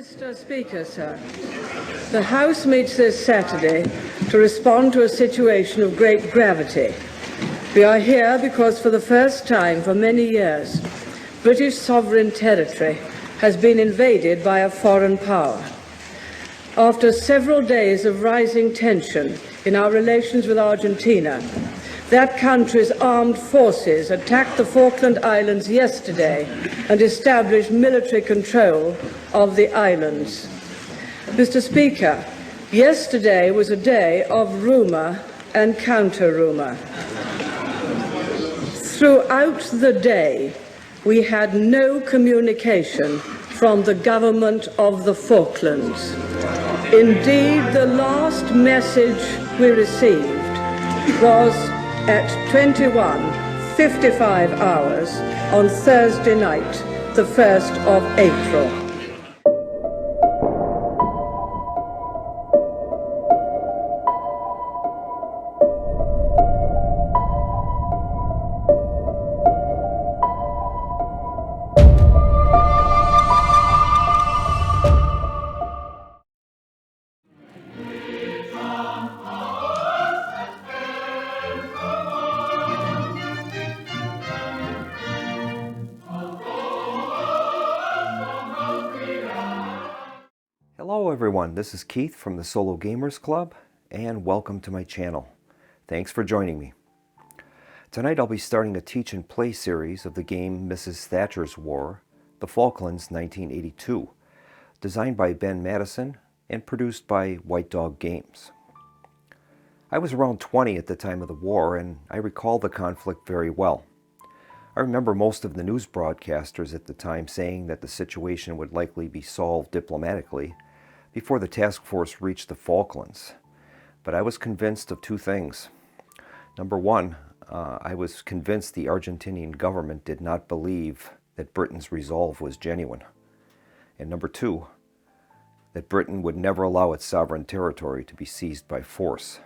Mr. Speaker, sir, the House meets this Saturday to respond to a situation of great gravity. We are here because for the first time for many years, British sovereign territory has been invaded by a foreign power. After several days of rising tension in our relations with Argentina, that country's armed forces attacked the Falkland Islands yesterday and established military control of the islands. Mr. Speaker, yesterday was a day of rumour and counter-rumour. Throughout the day, we had no communication from the government of the Falklands. Indeed, the last message we received was at 21:55 hours on Thursday night, the 1st of April. Hello everyone, this is Keith from the Solo Gamers Club, and welcome to my channel. Thanks for joining me. Tonight I'll be starting a teach and play series of the game Mrs. Thatcher's War, The Falklands 1982, designed by Ben Madison and produced by White Dog Games. I was around 20 at the time of the war, and I recall the conflict very well. I remember most of the news broadcasters at the time saying that the situation would likely be solved diplomatically before the task force reached the Falklands. But I was convinced of two things. Number one, I was convinced the Argentinian government did not believe that Britain's resolve was genuine. And number two, that Britain would never allow its sovereign territory to be seized by force.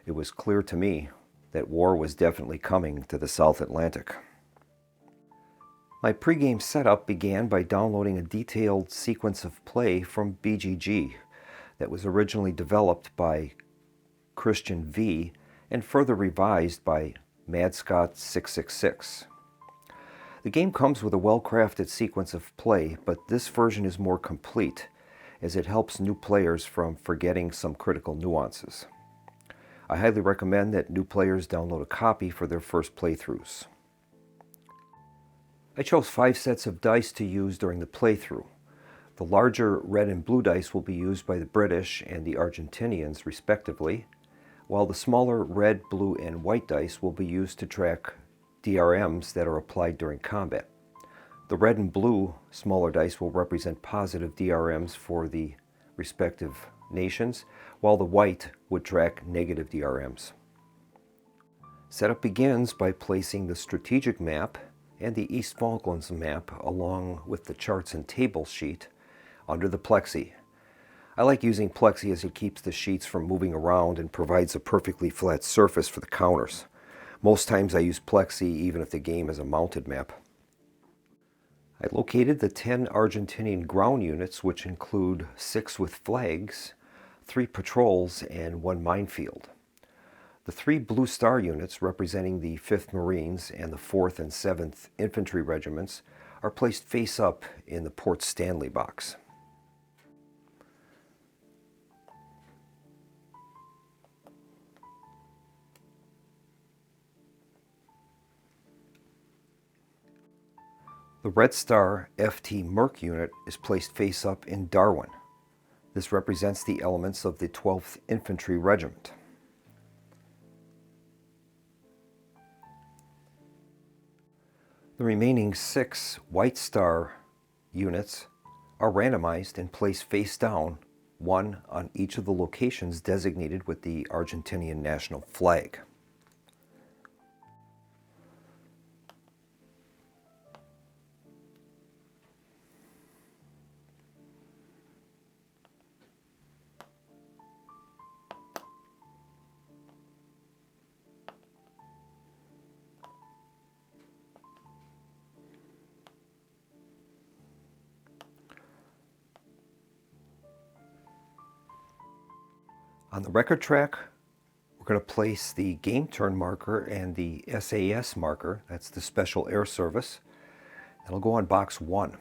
It was clear to me that war was definitely coming to the South Atlantic. My pregame setup began by downloading a detailed sequence of play from BGG that was originally developed by Christian V and further revised by MadScott666. The game comes with a well-crafted sequence of play, but this version is more complete as it helps new players from forgetting some critical nuances. I highly recommend that new players download a copy for their first playthroughs. I chose 5 sets of dice to use during the playthrough. The larger red and blue dice will be used by the British and the Argentinians respectively, while the smaller red, blue, and white dice will be used to track DRMs that are applied during combat. The red and blue smaller dice will represent positive DRMs for the respective nations, while the white would track negative DRMs. Setup begins by placing the strategic map and the East Falklands map along with the charts and table sheet under the plexi. I like using plexi as it keeps the sheets from moving around and provides a perfectly flat surface for the counters. Most times I use plexi even if the game is a mounted map. I located the 10 Argentinian ground units, which include 6 with flags, 3 patrols, and 1 minefield. The 3 Blue Star units, representing the 5th Marines and the 4th and 7th Infantry Regiments, are placed face up in the Port Stanley box. The Red Star FT Merc unit is placed face up in Darwin. This represents the elements of the 12th Infantry Regiment. The remaining 6 White Star units are randomized and placed face down, one on each of the locations designated with the Argentinian national flag. On the record track, we're going to place the game turn marker and the SAS marker, that's the Special Air Service. That'll go on box 1.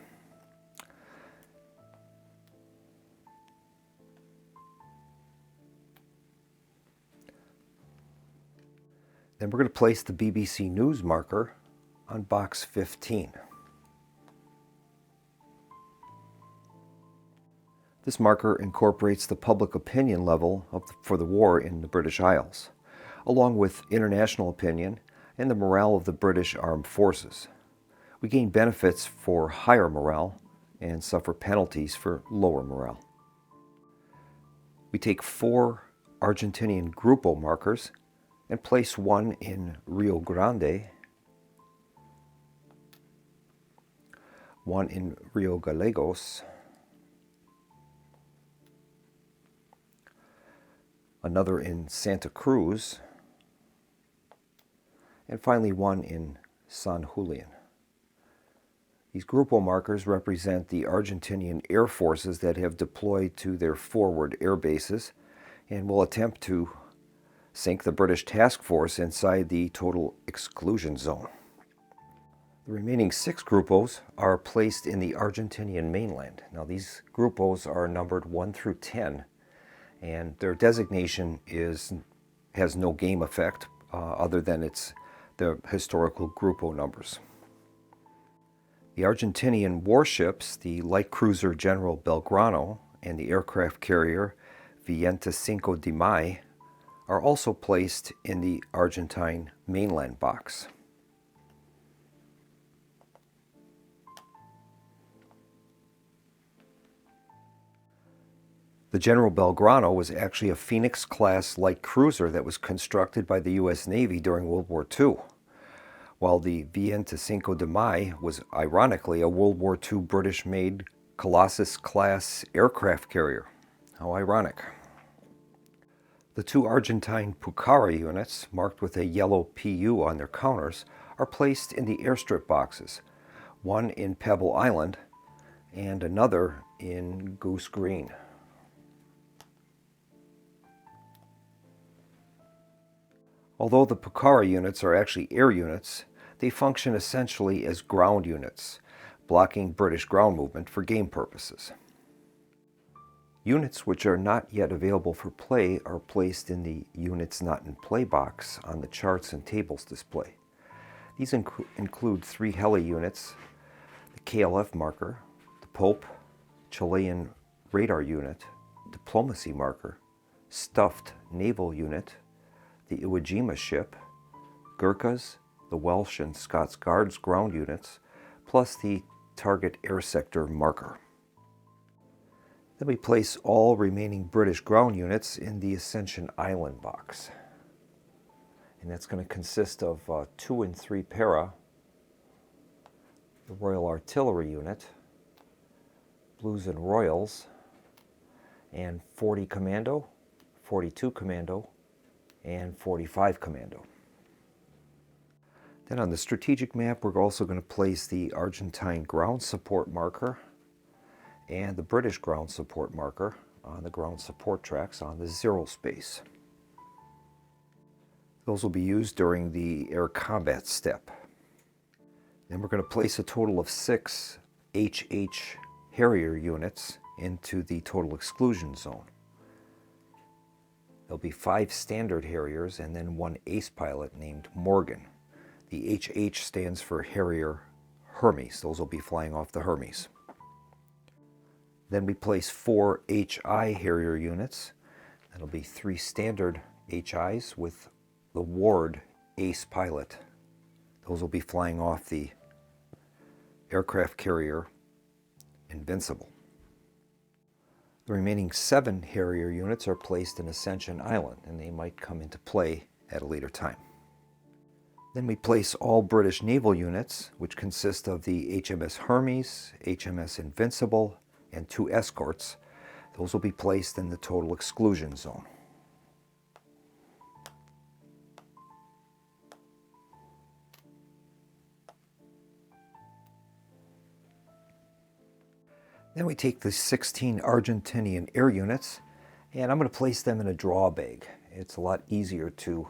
Then we're going to place the BBC News marker on box 15. This marker incorporates the public opinion level for the war in the British Isles, along with international opinion and the morale of the British Armed Forces. We gain benefits for higher morale and suffer penalties for lower morale. We take 4 Argentinian Grupo markers and place one in Rio Grande, one in Rio Gallegos, another in Santa Cruz, and finally one in San Julian. These Grupo markers represent the Argentinian air forces that have deployed to their forward air bases and will attempt to sink the British task force inside the total exclusion zone. The remaining 6 Grupos are placed in the Argentinian mainland. Now these Grupos are numbered 1 through 10, and their designation has no game effect other than the historical Grupo numbers. The Argentinian warships, the light cruiser General Belgrano and the aircraft carrier 25 de Mayo, are also placed in the Argentine mainland box. The General Belgrano was actually a Phoenix-class light cruiser that was constructed by the U.S. Navy during World War II, while the 25 de Mayo was ironically a World War II British-made Colossus-class aircraft carrier. How ironic. The 2 Argentine Pucara units, marked with a yellow PU on their counters, are placed in the airstrip boxes, one in Pebble Island and another in Goose Green. Although the Pucara units are actually air units, they function essentially as ground units, blocking British ground movement for game purposes. Units which are not yet available for play are placed in the Units Not in Play box on the charts and tables display. These include 3 heli units, the KLF marker, the Pope, Chilean radar unit, diplomacy marker, stuffed naval unit, the Iwo Jima ship, Gurkhas, the Welsh and Scots Guards ground units, plus the target air sector marker. Then we place all remaining British ground units in the Ascension Island box. And that's going to consist of 2 and 3 para, the Royal Artillery unit, Blues and Royals, and 40 Commando, 42 Commando, and 45 Commando. Then on the strategic map, we're also going to place the Argentine ground support marker and the British ground support marker on the ground support tracks on the 0 space. Those will be used during the air combat step. Then we're going to place a total of 6 HH Harrier units into the total exclusion zone. There'll be 5 standard Harriers and then 1 ace pilot named Morgan. The HH stands for Harrier Hermes. Those will be flying off the Hermes. Then we place 4 HI Harrier units. That'll be 3 standard HIs with the Ward ace pilot. Those will be flying off the aircraft carrier Invincible. The remaining 7 Harrier units are placed in Ascension Island, and they might come into play at a later time. Then we place all British naval units, which consist of the HMS Hermes, HMS Invincible, and 2 escorts. Those will be placed in the total exclusion zone. Then we take the 16 Argentinian air units And I'm going to place them in a draw bag. It's a lot easier to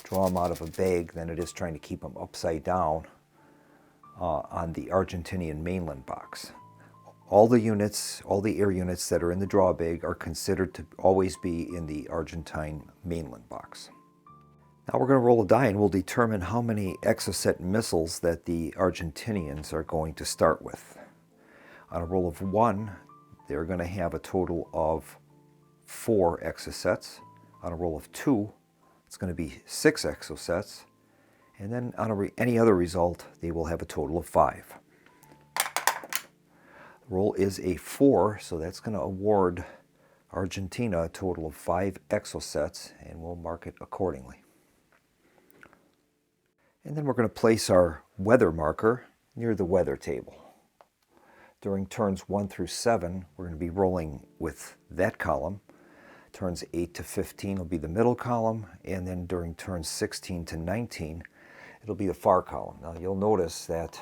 draw them out of a bag than it is trying to keep them upside down on the Argentinian mainland box. All the units, all the air units that are in the draw bag are considered to always be in the Argentine mainland box. Now we're going to roll a die and we'll determine how many Exocet missiles that the Argentinians are going to start with. On a roll of 1, they're going to have a total of 4 Exocets. On a roll of 2, it's going to be 6 Exocets. And then on any other result, they will have a total of 5. The roll is a 4, so that's going to award Argentina a total of 5 Exocets, and we'll mark it accordingly. And then we're going to place our weather marker near the weather table. During turns 1 through 7, we're going to be rolling with that column. Turns 8 to 15 will be the middle column, and then during turns 16 to 19, it'll be the far column. Now you'll notice that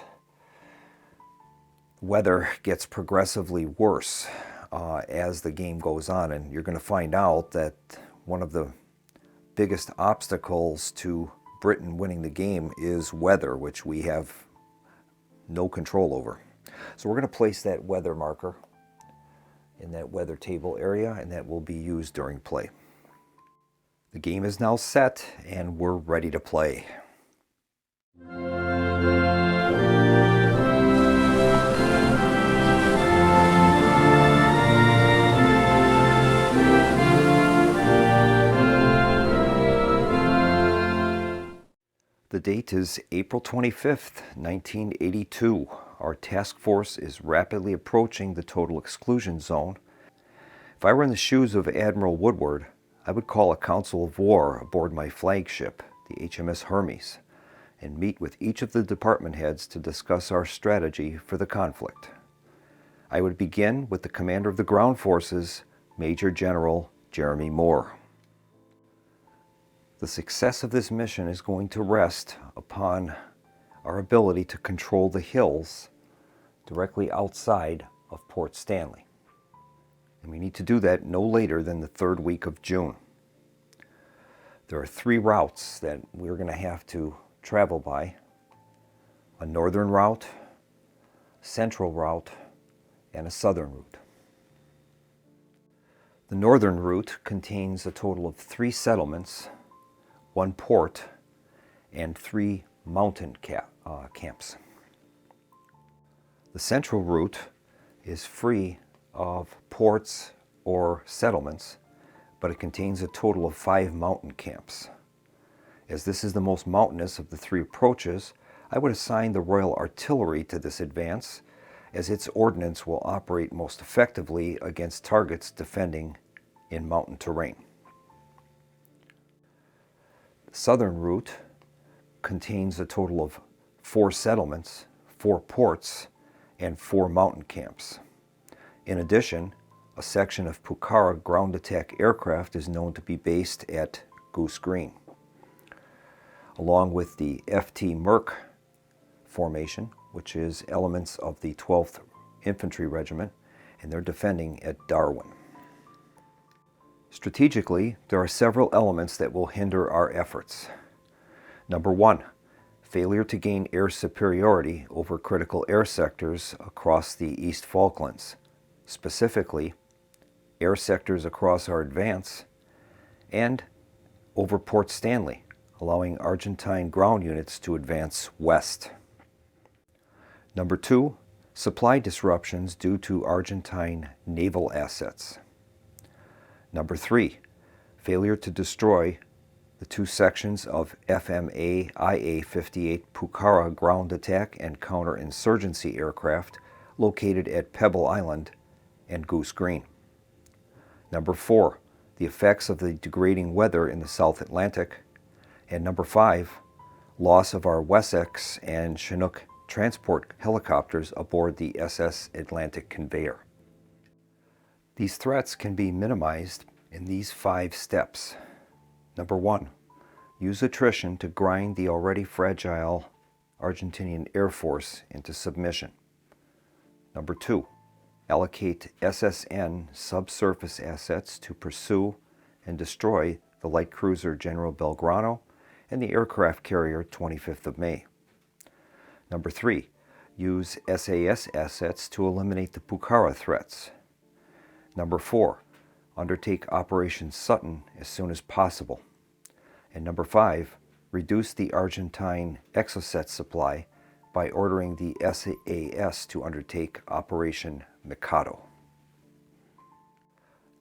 weather gets progressively worse as the game goes on, and you're going to find out that one of the biggest obstacles to Britain winning the game is weather, which we have no control over. So we're going to place that weather marker in that weather table area, and that will be used during play. The game is now set and we're ready to play. The date is April 25th, 1982. Our task force is rapidly approaching the total exclusion zone. If I were in the shoes of Admiral Woodward, I would call a council of war aboard my flagship, the HMS Hermes, and meet with each of the department heads to discuss our strategy for the conflict. I would begin with the commander of the ground forces, Major General Jeremy Moore. The success of this mission is going to rest upon our ability to control the hills directly outside of Port Stanley. And we need to do that no later than the 3rd week of June. There are 3 routes that we're going to have to travel by: a northern route, central route, and a southern route. The northern route contains a total of 3 settlements, 1 port, and 3 mountain camps. The central route is free of ports or settlements, but it contains a total of 5 mountain camps. As this is the most mountainous of the 3 approaches, I would assign the Royal Artillery to this advance, as its ordnance will operate most effectively against targets defending in mountain terrain. The southern route contains a total of 4 settlements, 4 ports, and 4 mountain camps. In addition, a section of Pucara ground attack aircraft is known to be based at Goose Green, along with the FT Merck formation, which is elements of the 12th Infantry Regiment, and they're defending at Darwin. Strategically, there are several elements that will hinder our efforts. Number 1, failure to gain air superiority over critical air sectors across the East Falklands, specifically air sectors across our advance and over Port Stanley, allowing Argentine ground units to advance west. Number 2, supply disruptions due to Argentine naval assets. Number 3, failure to destroy the 2 sections of FMA IA-58 Pucara ground attack and counterinsurgency aircraft located at Pebble Island and Goose Green. Number 4, the effects of the degrading weather in the South Atlantic. And number 5, loss of our Wessex and Chinook transport helicopters aboard the SS Atlantic conveyor. These threats can be minimized in these 5 steps. Number 1, use attrition to grind the already fragile Argentinian Air Force into submission. Number 2, allocate SSN subsurface assets to pursue and destroy the light cruiser General Belgrano and the aircraft carrier 25th of May. Number 3, use SAS assets to eliminate the Pucara threats. Number 4, undertake Operation Sutton as soon as possible. And number 5, reduce the Argentine exocet supply by ordering the SAS to undertake Operation Mikado.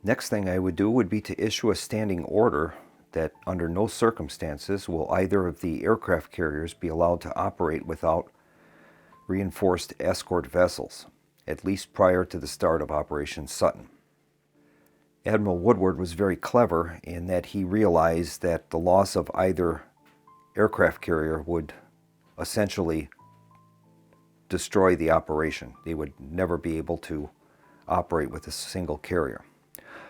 Next thing I would do would be to issue a standing order that under no circumstances will either of the aircraft carriers be allowed to operate without reinforced escort vessels, at least prior to the start of Operation Sutton. Admiral Woodward was very clever in that he realized that the loss of either aircraft carrier would essentially destroy the operation. They would never be able to operate with a single carrier.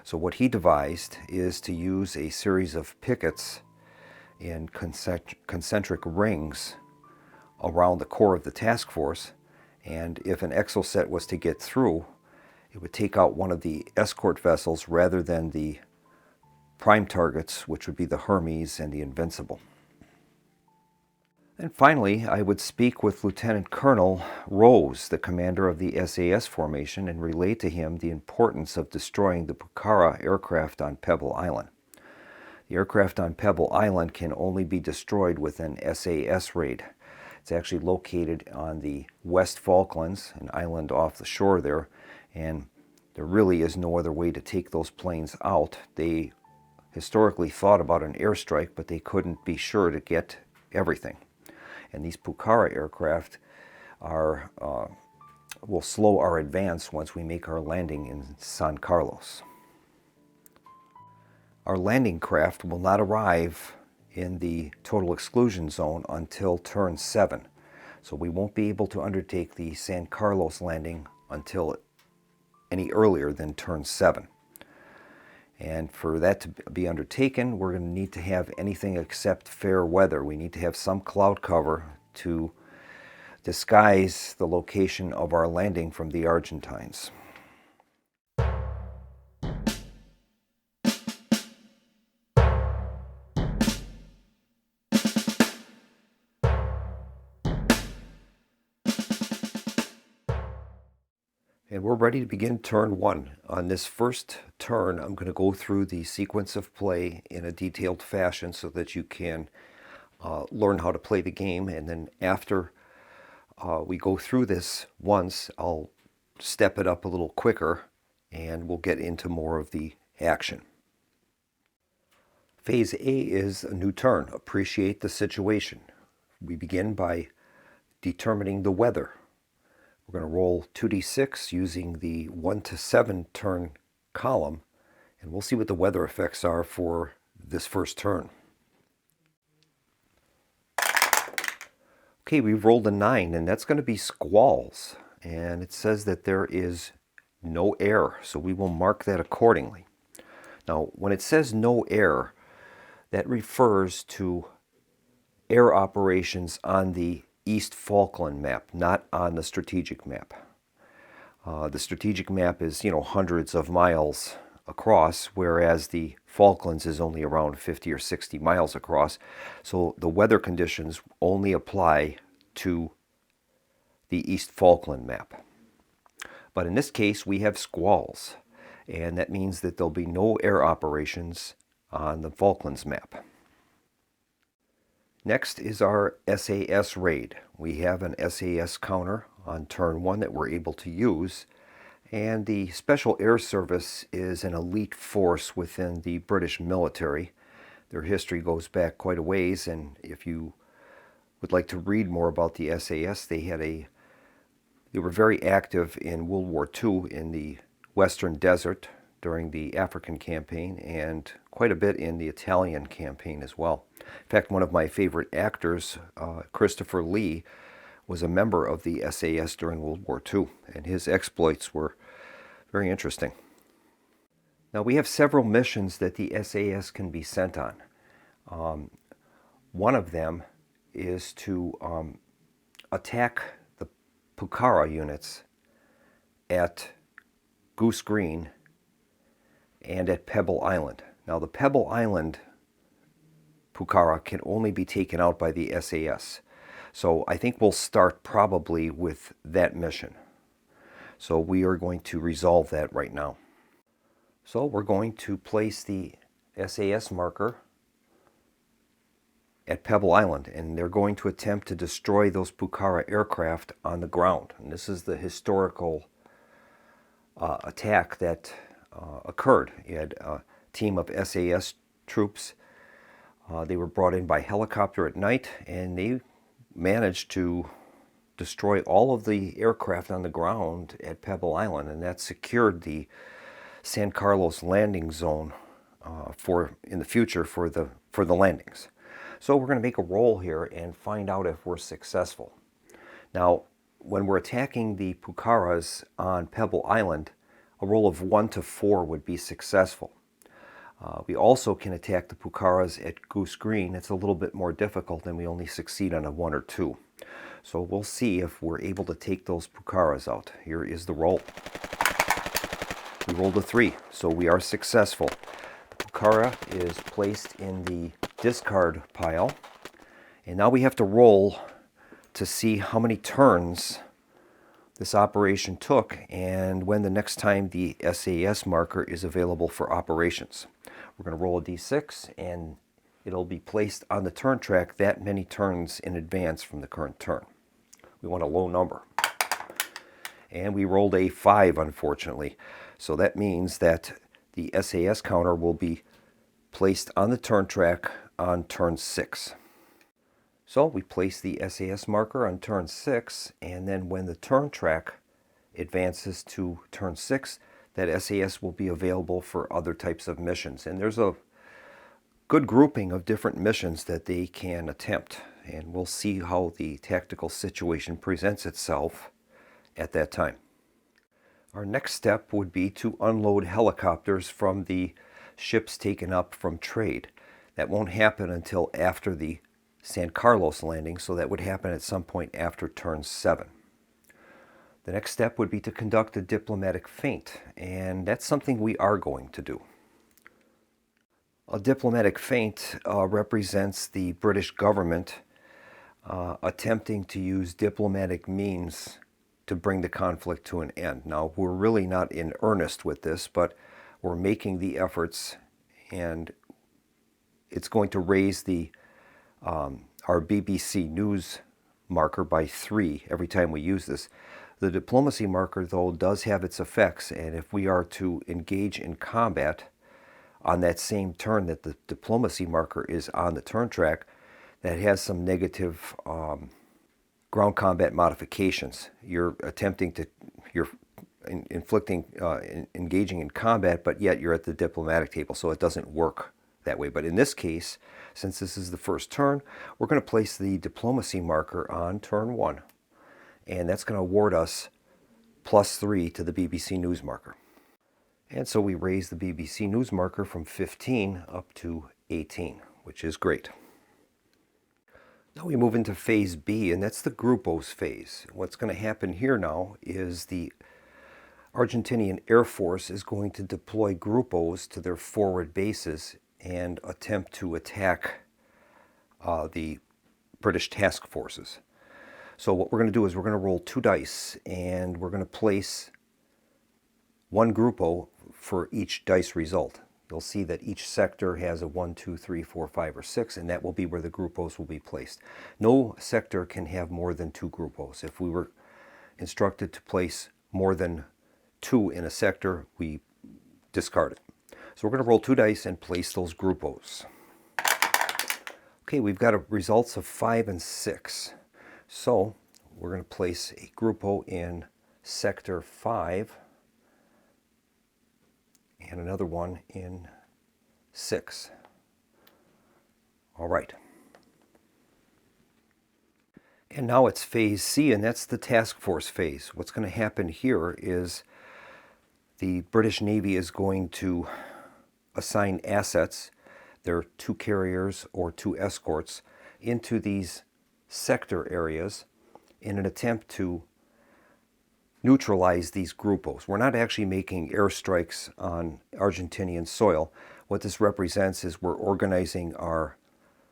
So what he devised is to use a series of pickets in concentric rings around the core of the task force, and if an exocet was to get through, it would take out one of the escort vessels rather than the prime targets, which would be the Hermes and the Invincible. And finally, I would speak with Lieutenant Colonel Rose, the commander of the SAS formation, and relate to him the importance of destroying the Pucara aircraft on Pebble Island. The aircraft on Pebble Island can only be destroyed with an SAS raid. It's actually located on the West Falklands, an island off the shore there, and there really is no other way to take those planes out. They historically thought about an airstrike, but they couldn't be sure to get everything. And these Pucara aircraft will slow our advance once we make our landing in San Carlos. Our landing craft will not arrive in the total exclusion zone until turn 7. So we won't be able to undertake the San Carlos landing until any earlier than turn 7. And for that to be undertaken, we're going to need to have anything except fair weather. We need to have some cloud cover to disguise the location of our landing from the Argentines. And we're ready to begin turn 1. On this first turn, I'm going to go through the sequence of play in a detailed fashion so that you can learn how to play the game. And then after we go through this once, I'll step it up a little quicker and we'll get into more of the action. Phase A is a new turn. Appreciate the situation. We begin by determining the weather. We're going to roll 2d6 using the 1 to 7 turn column, and we'll see what the weather effects are for this first turn. Okay, we've rolled a 9, and that's going to be squalls, and it says that there is no air, so we will mark that accordingly. Now, when it says no air, that refers to air operations on the East Falkland map, not on the strategic map. The strategic map is, hundreds of miles across, whereas the Falklands is only around 50 or 60 miles across. So the weather conditions only apply to the East Falkland map. But in this case, we have squalls, and that means that there'll be no air operations on the Falklands map. Next is our SAS raid. We have an SAS counter on turn 1 that we're able to use, and the Special Air Service is an elite force within the British military. Their history goes back quite a ways, and if you would like to read more about the SAS, they were very active in World War II in the Western Desert during the African campaign and quite a bit in the Italian campaign as well. In fact, one of my favorite actors, Christopher Lee, was a member of the SAS during World War II, and his exploits were very interesting. Now, we have several missions that the SAS can be sent on. One of them is to attack the Pucara units at Goose Green and at Pebble Island. Now the Pebble Island Pucara can only be taken out by the SAS. So I think we'll start probably with that mission. So we are going to resolve that right now. So we're going to place the SAS marker at Pebble Island, and they're going to attempt to destroy those Pucara aircraft on the ground. And this is the historical attack that occurred. You had a team of SAS troops. They were brought in by helicopter at night, and they managed to destroy all of the aircraft on the ground at Pebble Island, and that secured the San Carlos landing zone in the future for the landings. So we're going to make a roll here and find out if we're successful. Now, when we're attacking the Pucaras on Pebble Island, a roll of 1 to 4 would be successful. We also can attack the Pucaras at Goose Green. It's a little bit more difficult, and we only succeed on a 1 or 2. So we'll see if we're able to take those Pucaras out. Here is the roll. We rolled a 3, so we are successful. The Pucara is placed in the discard pile, and now we have to roll to see how many turns this operation took and when the next time the SAS marker is available for operations. We're going to roll a d6, and it'll be placed on the turn track that many turns in advance from the current turn. We want a low number. And we rolled a 5, unfortunately. So that means that the SAS counter will be placed on the turn track on turn 6. So we place the SAS marker on turn 6, and then when the turn track advances to turn 6, that SAS will be available for other types of missions. And there's a good grouping of different missions that they can attempt, and we'll see how the tactical situation presents itself at that time. Our next step would be to unload helicopters from the ships taken up from trade. That won't happen until after the San Carlos landing, so that would happen at some point after turn 7. The next step would be to conduct a diplomatic feint, and that's something we are going to do. A diplomatic feint represents the British government attempting to use diplomatic means to bring the conflict to an end. Now, we're really not in earnest with this, but we're making the efforts, and it's going to raise our BBC News marker by 3 every time we use this. The diplomacy marker, though, does have its effects, and if we are to engage in combat on that same turn that the diplomacy marker is on the turn track, that has some negative ground combat modifications. You're engaging in combat, but yet you're at the diplomatic table, so it doesn't work that way. But in this case, since this is the first turn, we're going to place the diplomacy marker on turn 1, and that's going to award us +3 to the BBC News marker. And so we raise the BBC News marker from 15 up to 18, which is great. Now we move into phase B, and that's the Grupos phase. What's going to happen here now is the Argentinian Air Force is going to deploy Grupos to their forward bases and attempt to attack the British task forces. So what we're going to do is we're going to roll 2 dice, and we're going to place 1 Grupo for each dice result. You'll see that each sector has a 1, 2, 3, 4, 5, or 6, and that will be where the Grupos will be placed. No sector can have more than 2 Grupos. If we were instructed to place more than 2 in a sector, we discard it. So we're going to roll 2 dice and place those Grupos. Okay, we've got results of 5 and 6. So we're going to place a Grupo in sector 5 and another one in 6. All right. And now it's phase C, and that's the task force phase. What's going to happen here is the British Navy is going to assign assets, their 2 carriers or 2 escorts, into these sector areas in an attempt to neutralize these grupos. We're not actually making airstrikes on Argentinian soil. What this represents is we're organizing our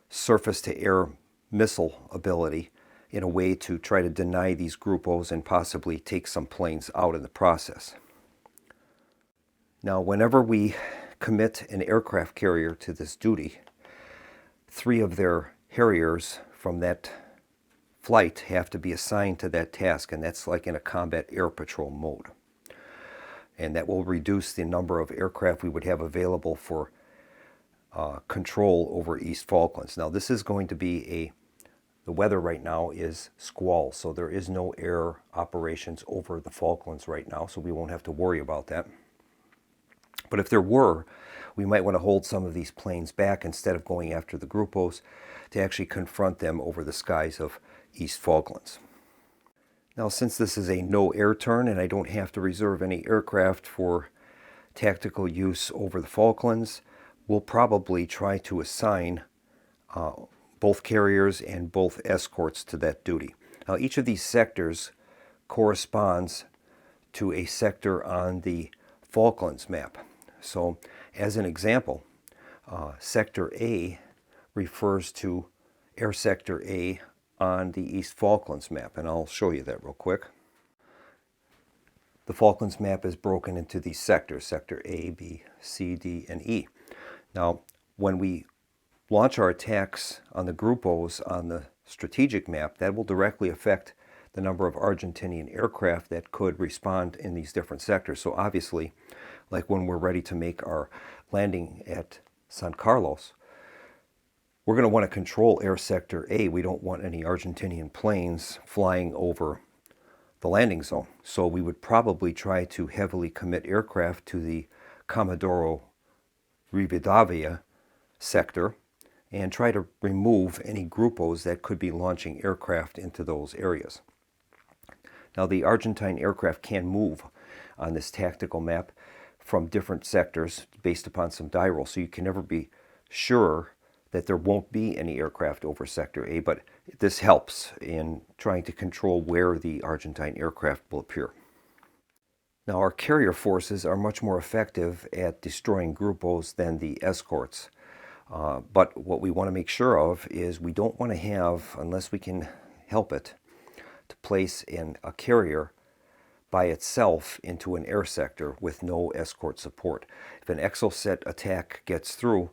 surface-to-air missile ability in a way to try to deny these grupos and possibly take some planes out in the process. Now, whenever we commit an aircraft carrier to this duty, 3 of their Harriers from that flight have to be assigned to that task, and that's like in a combat air patrol mode. And that will reduce the number of aircraft we would have available for control over East Falklands. Now, this is going to be the weather right now is squall, so there is no air operations over the Falklands right now, so we won't have to worry about that. But if there were, we might want to hold some of these planes back instead of going after the grupos to actually confront them over the skies of East Falklands. Now, since this is a no air turn and I don't have to reserve any aircraft for tactical use over the Falklands, we'll probably try to assign both carriers and both escorts to that duty. Now, each of these sectors corresponds to a sector on the Falklands map. So, as an example, Sector A refers to Air Sector A on the East Falklands map, and I'll show you that real quick. The Falklands map is broken into these sectors, Sector A, B, C, D, and E. Now, when we launch our attacks on the grupos on the strategic map, that will directly affect the number of Argentinian aircraft that could respond in these different sectors. So obviously, like when we're ready to make our landing at San Carlos, we're going to want to control Air Sector A. We don't want any Argentinian planes flying over the landing zone. So we would probably try to heavily commit aircraft to the Comodoro Rivadavia sector and try to remove any grupos that could be launching aircraft into those areas. Now, the Argentine aircraft can move on this tactical map from different sectors based upon some die roll, so you can never be sure that there won't be any aircraft over Sector A, but this helps in trying to control where the Argentine aircraft will appear. Now, our carrier forces are much more effective at destroying grupos than the escorts. But what we want to make sure of is we don't want to have, unless we can help it, to place a carrier by itself into an air sector with no escort support. If an exocet attack gets through,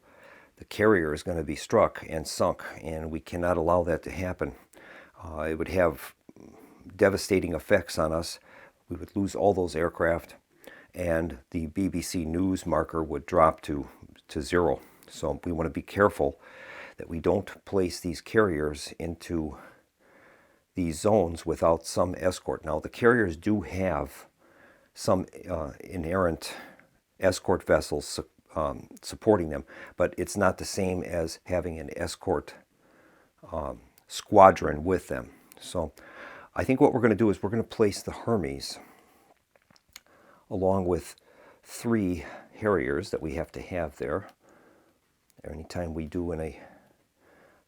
the carrier is going to be struck and sunk, and we cannot allow that to happen. It would have devastating effects on us. We would lose all those aircraft, and the BBC News marker would drop to 0. So we want to be careful that we don't place these carriers into these zones without some escort. Now, the carriers do have some inherent escort vessels supporting them, but it's not the same as having an escort squadron with them. So I think what we're going to do is we're going to place the Hermes along with 3 Harriers that we have to have there. Anytime we do an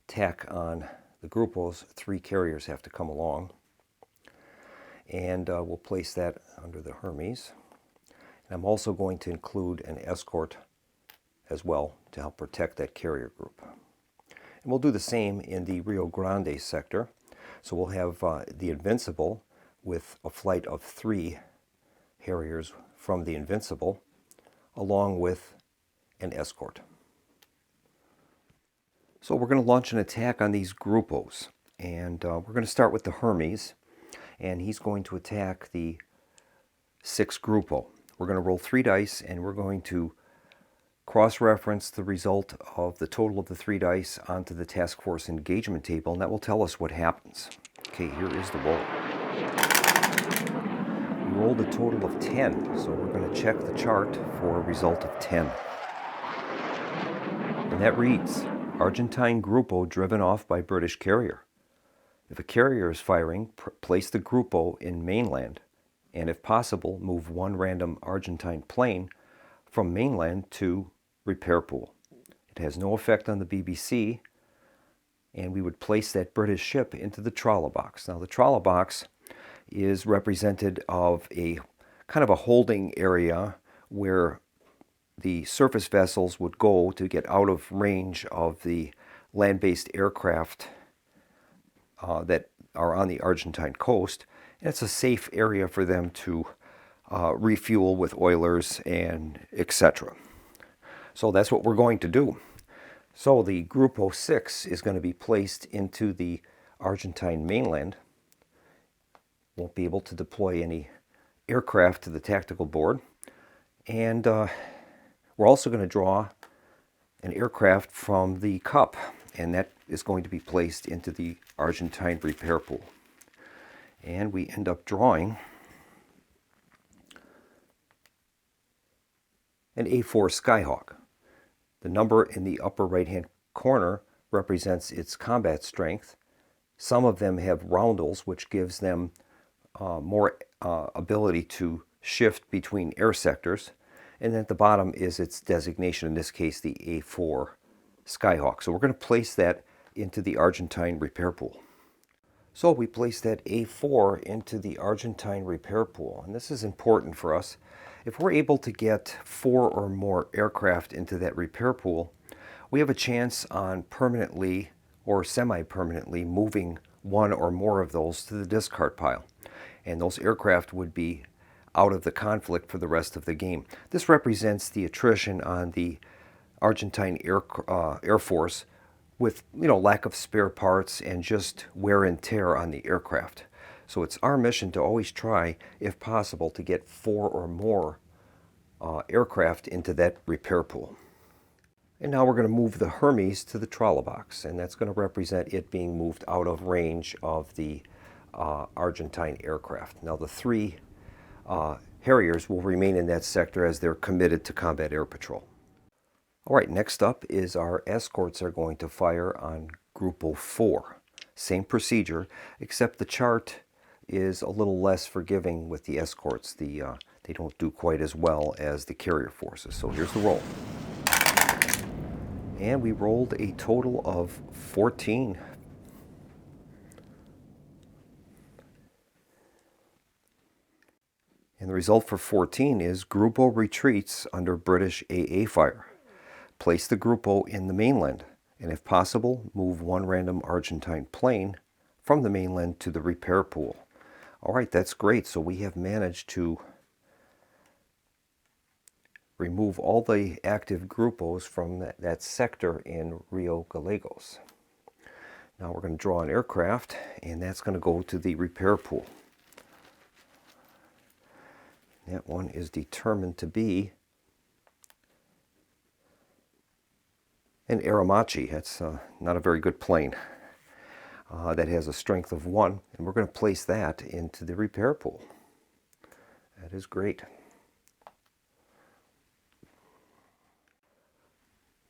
attack on the grupos, 3 carriers have to come along. And we'll place that under the Hermes. And I'm also going to include an escort as well to help protect that carrier group. And we'll do the same in the Rio Grande sector. So we'll have the Invincible with a flight of 3 Harriers from the Invincible, along with an escort. So we're going to launch an attack on these grupos, and we're going to start with the Hermes, and he's going to attack the 6th grupo. We're going to roll 3 dice, and we're going to cross-reference the result of the total of the 3 dice onto the task force engagement table, and that will tell us what happens. Okay, here is the roll. We rolled a total of 10, so we're going to check the chart for a result of 10. And that reads, Argentine grupo driven off by British carrier. If a carrier is firing, place the grupo in mainland, and if possible, move 1 random Argentine plane from mainland to repair pool. It has no effect on the BBC, and we would place that British ship into the trawler box. Now, the trawler box is represented of a kind of a holding area where the surface vessels would go to get out of range of the land-based aircraft that are on the Argentine coast. And it's a safe area for them to refuel with oilers and etc. So that's what we're going to do. So the Grupo 6 is going to be placed into the Argentine mainland. Won't be able to deploy any aircraft to the tactical board. And we're also going to draw an aircraft from the Cup, and that is going to be placed into the Argentine repair pool. And we end up drawing an A4 Skyhawk. The number in the upper right-hand corner represents its combat strength. Some of them have roundels, which gives them more ability to shift between air sectors. And at the bottom is its designation, in this case the A4 Skyhawk. So we're going to place that into the Argentine repair pool. So we place that A4 into the Argentine repair pool, and this is important for us. If we're able to get 4 or more aircraft into that repair pool, we have a chance on permanently or semi-permanently moving 1 or more of those to the discard pile. And those aircraft would be out of the conflict for the rest of the game. This represents the attrition on the Argentine Air Force with lack of spare parts and just wear and tear on the aircraft. So it's our mission to always try, if possible, to get 4 or more aircraft into that repair pool. And now we're going to move the Hermes to the trawler box, and that's going to represent it being moved out of range of the Argentine aircraft. Now the 3 Harriers will remain in that sector as they're committed to combat air patrol. All right, next up is our escorts are going to fire on Grupo 4. Same procedure, except the chart is a little less forgiving with the escorts. They don't do quite as well as the carrier forces. So here's the roll. And we rolled a total of 14. And the result for 14 is Grupo retreats under British AA fire. Place the Grupo in the mainland, and if possible, move 1 random Argentine plane from the mainland to the repair pool. All right, that's great. So we have managed to remove all the active Grupos from that sector in Rio Gallegos. Now we're going to draw an aircraft, and that's going to go to the repair pool. That one is determined to be an Aramachi. That's not a very good plane. That has a strength of 1, and we're going to place that into the repair pool. That is great.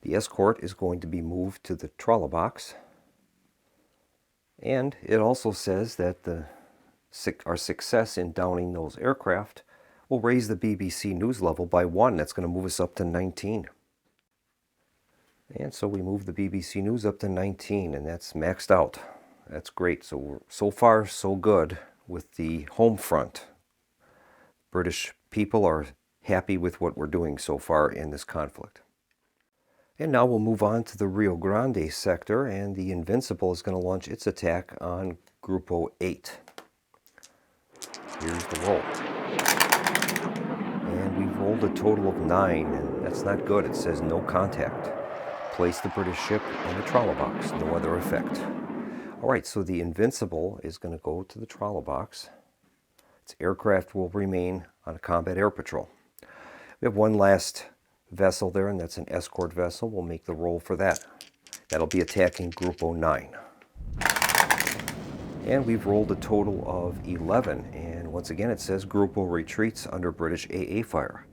The escort is going to be moved to the trawler box, and it also says that our success in downing those aircraft will raise the BBC news level by 1. That's going to move us up to 19. And so we move the BBC News up to 19, and that's maxed out. That's great. So far, so good with the home front. British people are happy with what we're doing so far in this conflict. And now we'll move on to the Rio Grande sector, and the Invincible is going to launch its attack on Grupo 8. Here's the roll. And we've rolled a total of 9, and that's not good. It says no contact. Place the British ship in the trawler box, no other effect. All right, so the Invincible is going to go to the trawler box. Its aircraft will remain on a combat air patrol. We have one last vessel there, and that's an escort vessel. We'll make the roll for that. That'll be attacking Grupo 9. And we've rolled a total of 11, and once again it says Grupo retreats under British AA fire.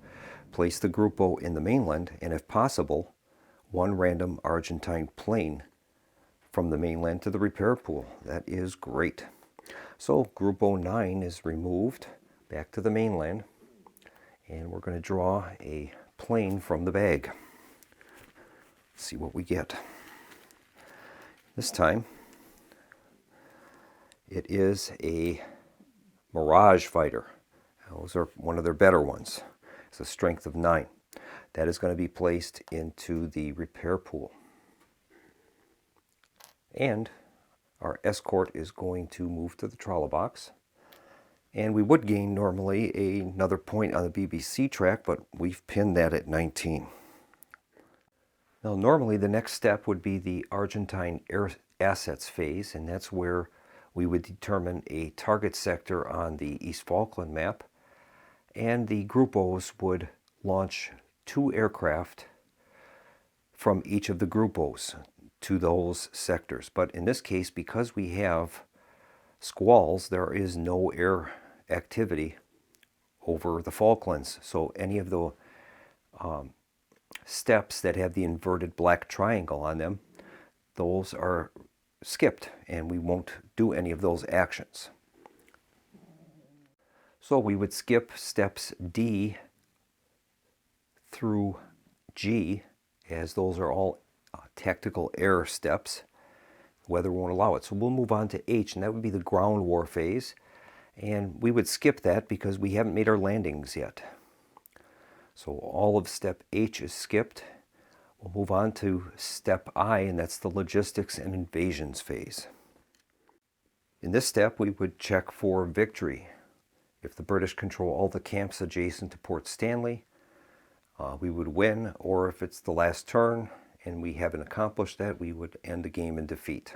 Place the Grupo in the mainland, and if possible, 1 random Argentine plane from the mainland to the repair pool. That is great. So Grupo 9 is removed back to the mainland, and we're going to draw a plane from the bag. Let's see what we get. This time it is a Mirage Fighter. Those are one of their better ones. It's a strength of 9. That is going to be placed into the repair pool. And our escort is going to move to the trolley box. And we would gain normally another point on the BBC track, but we've pinned that at 19. Now normally the next step would be the Argentine Air Assets phase, and that's where we would determine a target sector on the East Falkland map, and the Grupos would launch 2 aircraft from each of the Grupos to those sectors. But in this case, because we have squalls, there is no air activity over the Falklands. So any of the steps that have the inverted black triangle on them, those are skipped, and we won't do any of those actions. So we would skip steps D through G, as those are all tactical air steps. Weather won't allow it. So we'll move on to H, and that would be the ground war phase. And we would skip that because we haven't made our landings yet. So all of step H is skipped. We'll move on to step I, and that's the logistics and invasions phase. In this step, we would check for victory. If the British control all the camps adjacent to Port Stanley, we would win, or if it's the last turn and we haven't accomplished that, we would end the game in defeat.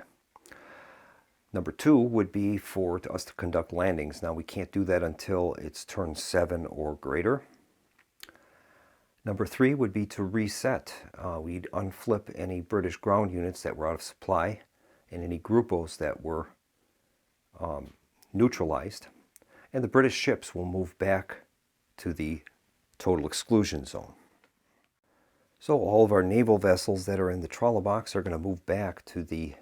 Number 2 would be for us to conduct landings. Now we can't do that until it's turn 7 or greater. Number 3 would be to reset. We'd unflip any British ground units that were out of supply and any Grupos that were neutralized. And the British ships will move back to the total exclusion zone. So all of our naval vessels that are in the trolley box are going to move back to the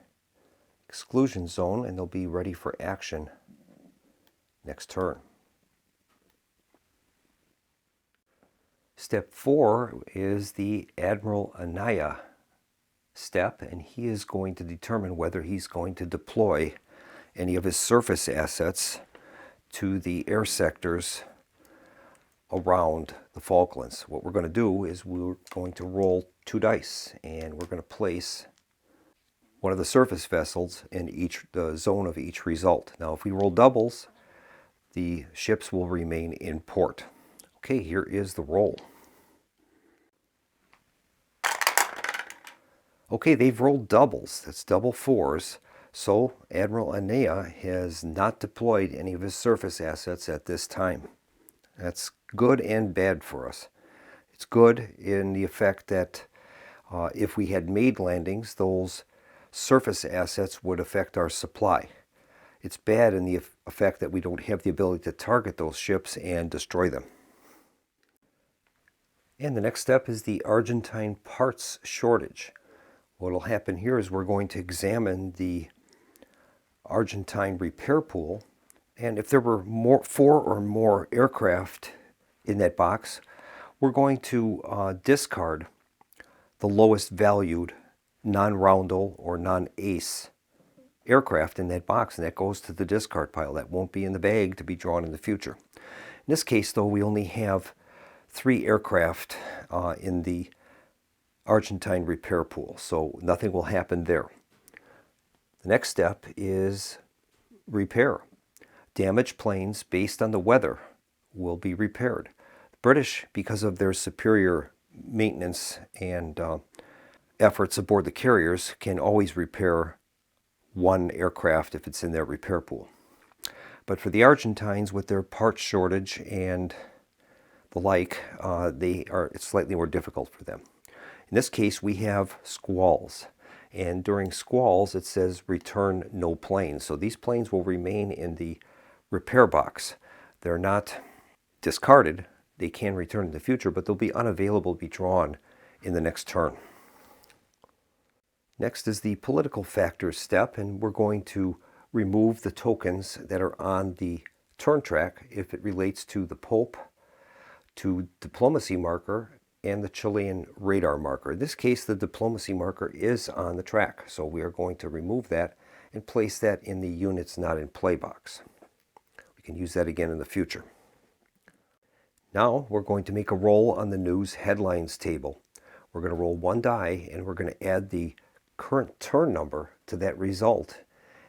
exclusion zone, and they'll be ready for action next turn. Step 4 is the Admiral Anaya step, and he is going to determine whether he's going to deploy any of his surface assets to the air sectors around the Falklands. What we're going to do is we're going to roll 2 dice, and we're going to place one of the surface vessels in the zone of each result. Now if we roll doubles, the ships will remain in port. Okay, here is the roll. Okay, they've rolled doubles. That's double 4s. So Admiral Anaya has not deployed any of his surface assets at this time. That's good and bad for us. It's good in the effect that if we had made landings, those surface assets would affect our supply. It's bad in the effect that we don't have the ability to target those ships and destroy them. And the next step is the Argentine parts shortage. What will happen here is we're going to examine the Argentine repair pool, and if there were 4 or more aircraft in that box, we're going to discard the lowest valued non-roundel or non-ace aircraft in that box, and that goes to the discard pile. That won't be in the bag to be drawn in the future. In this case, though, we only have 3 aircraft in the Argentine repair pool, so nothing will happen there. The next step is repair. Damaged planes based on the weather will be repaired. The British, because of their superior maintenance and efforts aboard the carriers, can always repair 1 aircraft if it's in their repair pool. But for the Argentines, with their parts shortage and the like, it's slightly more difficult for them. In this case, we have squalls. And during squalls, it says return no planes. So these planes will remain in the repair box. They're not discarded. They can return in the future, but they'll be unavailable to be drawn in the next turn. Next is the political factors step, and we're going to remove the tokens that are on the turn track if it relates to the Pope, to diplomacy marker, and the Chilean radar marker. In this case, the diplomacy marker is on the track, so we are going to remove that and place that in the units not in play box. We can use that again in the future. Now we're going to make a roll on the news headlines table. We're going to roll one die and we're going to add the current turn number to that result.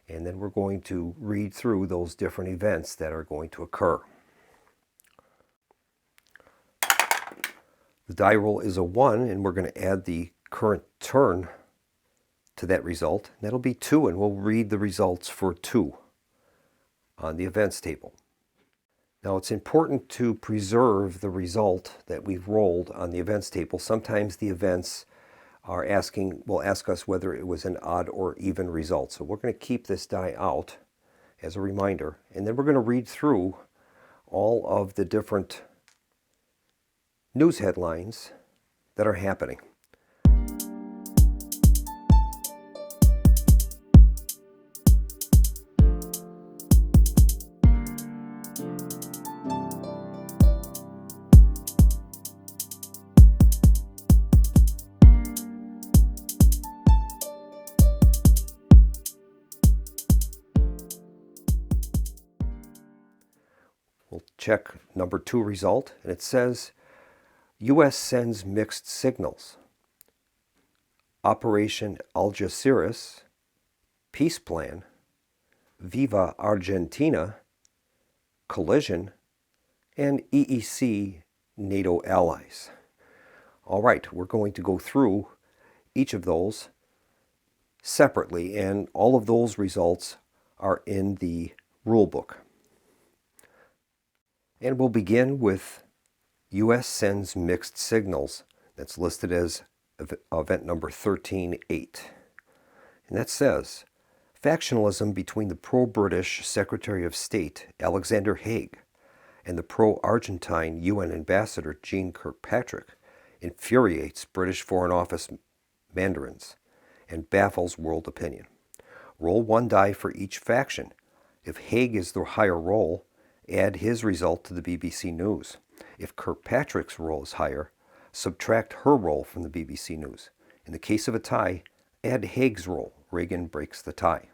And then we're going to read through those different events that are going to occur. The die roll is a 1 and we're going to add the current turn to that result. That'll be 2 and we'll read the results for 2 on the events table. Now it's important to preserve the result that we've rolled on the events table. Sometimes the events will ask us whether it was an odd or even result. So we're going to keep this die out as a reminder, and then we're going to read through all of the different news headlines that are happening. We'll check number 2 result, and it says, U.S. sends mixed signals. Operation THATCHER'S, Peace Plan, Viva Argentina, Collision, and EEC NATO allies. All right, we're going to go through each of those separately, and all of those results are in the rule book. And we'll begin with U.S. sends mixed signals. That's listed as event number 13.8. And that says, factionalism between the pro-British Secretary of State, Alexander Haig, and the pro-Argentine UN Ambassador, Jeane Kirkpatrick, infuriates British Foreign Office mandarins and baffles world opinion. Roll one die for each faction. If Haig is the higher roll, add his result to the BBC News. If Kirkpatrick's roll is higher, subtract her roll from the BBC News. In the case of a tie, add Haig's roll. Reagan breaks the tie.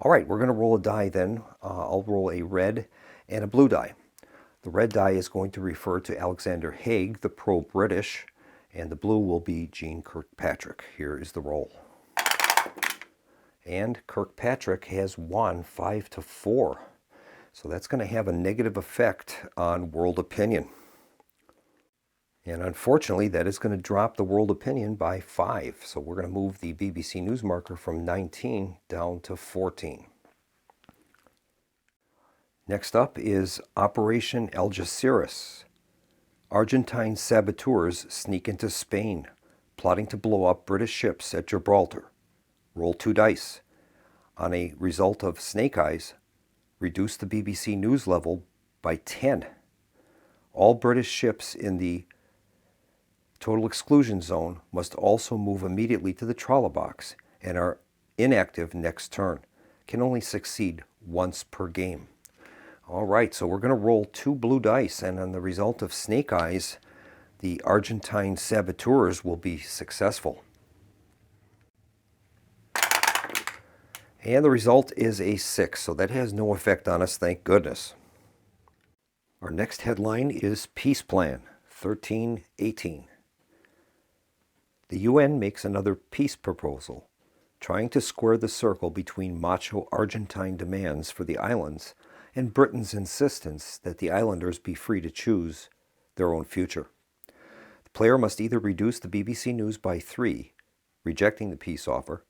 All right, we're going to roll a die then. I'll roll a red and a blue die. The red die is going to refer to Alexander Haig, the pro-British, and the blue will be Jeane Kirkpatrick. Here is the roll. And Kirkpatrick has won 5-4. So that's going to have a negative effect on world opinion. And unfortunately, that is going to drop the world opinion by 5. So we're going to move the BBC News marker from 19 down to 14. Next up is Operation THATCHER'S. Argentine saboteurs sneak into Spain, plotting to blow up British ships at Gibraltar. Roll 2 dice. On a result of snake eyes, reduce the BBC News level by 10. All British ships in the total exclusion zone must also move immediately to the trawler box and are inactive next turn. Can only succeed once per game. All right, so we're going to roll 2 blue dice, and on the result of snake eyes, the Argentine saboteurs will be successful. And the result is a 6, so that has no effect on us, thank goodness. Our next headline is Peace Plan, 13.18. The UN makes another peace proposal, trying to square the circle between macho Argentine demands for the islands and Britain's insistence that the islanders be free to choose their own future. The player must either reduce the BBC News by 3, rejecting the peace offer,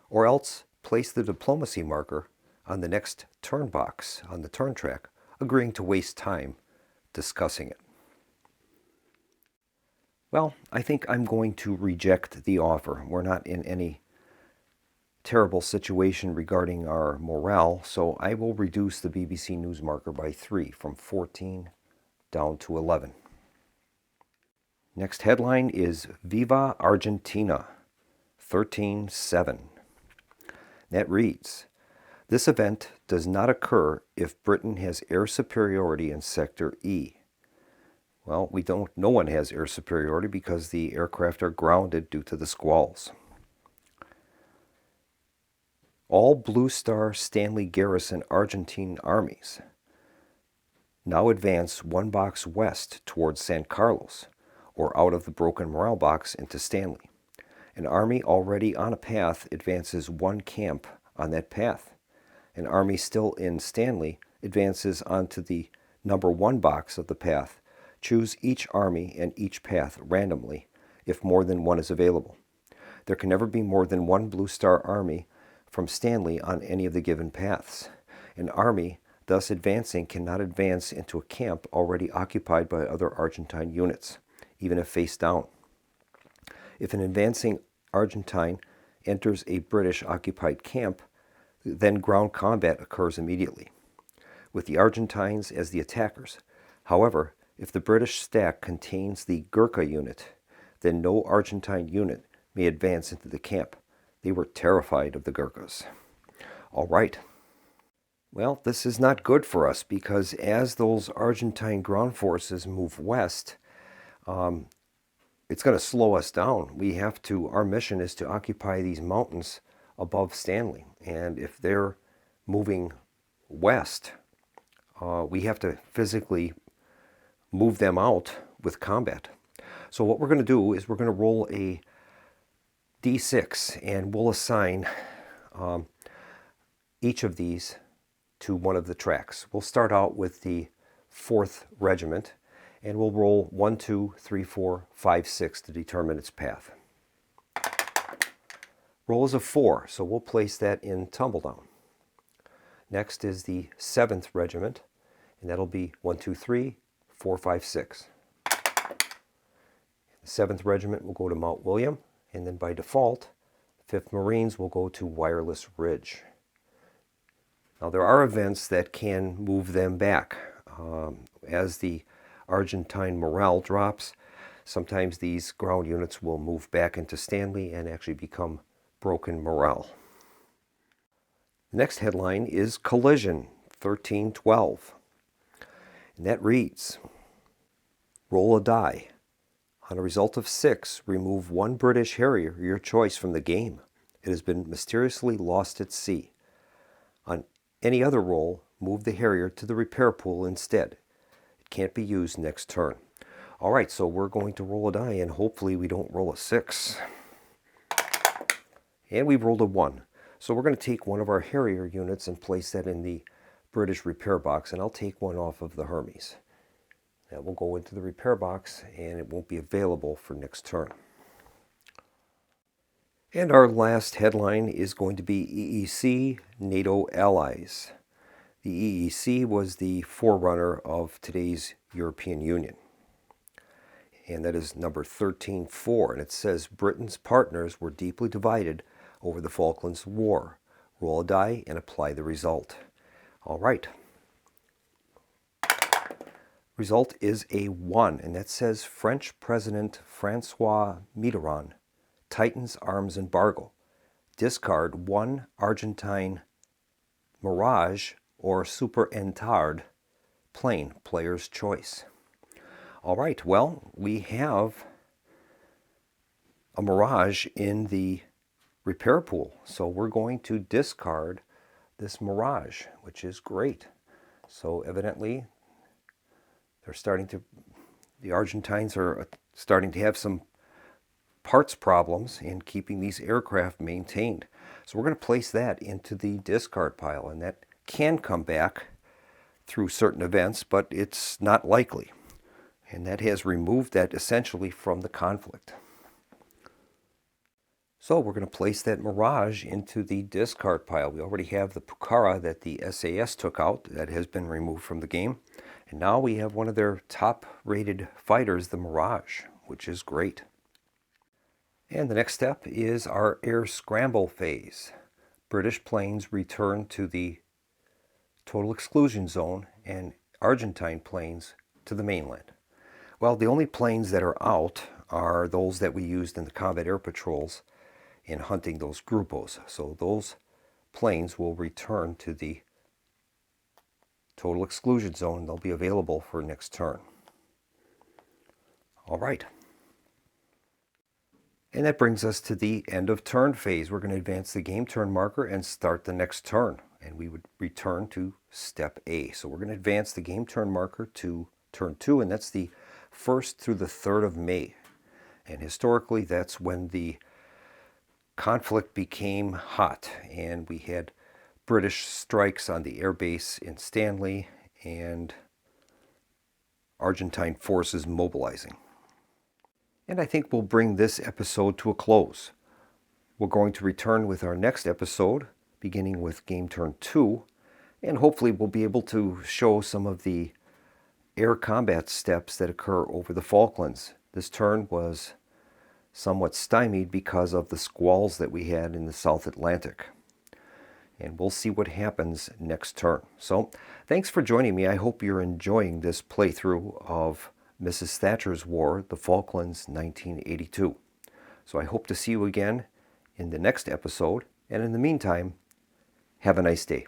or else place the diplomacy marker on the next turn box on the turn track, agreeing to waste time discussing it. Well, I think I'm going to reject the offer. We're not in any terrible situation regarding our morale, so I will reduce the BBC News marker by 3, from 14 down to 11. Next headline is Viva Argentina, 13.7. That reads, this event does not occur if Britain has air superiority in Sector E. Well, no one has air superiority because the aircraft are grounded due to the squalls. All Blue Star Stanley Garrison Argentine armies Now advance 1 box west towards San Carlos, or out of the broken morale box into Stanley. An army already on a path advances 1 camp on that path. An army still in Stanley advances onto the number 1 box of the path. Choose each army and each path randomly if more than 1 is available. There can never be more than 1 Blue Star army from Stanley on any of the given paths. An army thus advancing cannot advance into a camp already occupied by other Argentine units, even if face down. If an advancing Argentine enters a British occupied camp, then ground combat occurs immediately, with the Argentines as the attackers. However, if the British stack contains the Gurkha unit, then no Argentine unit may advance into the camp. They were terrified of the Gurkhas. All right. Well, this is not good for us because as those Argentine ground forces move west, it's going to slow us down. Our mission is to occupy these mountains above Stanley. And if they're moving west, we have to physically move them out with combat. So what we're going to do is we're going to roll a D6 and we'll assign each of these to one of the tracks. We'll start out with the 4th Regiment and we'll roll 1, 2, 3, 4, 5, 6 to determine its path. Roll is a 4, so we'll place that in Tumbledown. Next is the 7th Regiment, and that'll be 1, 2, 3, 4, 5, 6. The 7th Regiment will go to Mount William, and then by default, 5th Marines will go to Wireless Ridge. Now there are events that can move them back. As the Argentine morale drops, sometimes these ground units will move back into Stanley and actually become broken morale. The next headline is Collision 1312. And that reads, roll a die. On a result of 6, remove 1 British Harrier, your choice, from the game. It has been mysteriously lost at sea. On any other roll, move the Harrier to the repair pool instead. It can't be used next turn. All right, so we're going to roll a die, and hopefully we don't roll a 6. And we've rolled a 1. So we're going to take one of our Harrier units and place that in the British repair box, and I'll take one off of the Hermes. That will go into the repair box, and it won't be available for next turn. And our last headline is going to be EEC, NATO Allies. The EEC was the forerunner of today's European Union. And that is number 13-4, and it says Britain's partners were deeply divided over the Falklands War. Roll a die and apply the result. All right. Result is a 1, and that says French President Francois Mitterrand tightens arms embargo. Discard 1 Argentine Mirage or Super Entard plane, player's choice. All right, well, we have a Mirage in the repair pool, so we're going to discard this Mirage, which is great. So evidently the Argentines are starting to have some parts problems in keeping these aircraft maintained. So we're going to place that into the discard pile, and that can come back through certain events, but it's not likely. And that has removed that essentially from the conflict. So we're going to place that Mirage into the discard pile. We already have the Pucara that the SAS took out that has been removed from the game. And now we have one of their top-rated fighters, the Mirage, which is great. And the next step is our air scramble phase. British planes return to the total exclusion zone and Argentine planes to the mainland. Well, the only planes that are out are those that we used in the combat air patrols in hunting those grupos. So those planes will return to the total exclusion zone. They'll be available for next turn. All right. And that brings us to the end of turn phase. We're going to advance the game turn marker and start the next turn. and we would return to step A. So we're going to advance the game turn marker to turn 2, and that's the 1st through the 3rd of May. And historically, that's when the conflict became hot, and we had British strikes on the air base in Stanley and Argentine forces mobilizing. And I think we'll bring this episode to a close. We're going to return with our next episode, beginning with game turn 2, and hopefully we'll be able to show some of the air combat steps that occur over the Falklands. This turn was somewhat stymied because of the squalls that we had in the South Atlantic. And we'll see what happens next turn. So, thanks for joining me. I hope you're enjoying this playthrough of Mrs. Thatcher's War, the Falklands, 1982. So I hope to see you again in the next episode. And in the meantime, have a nice day.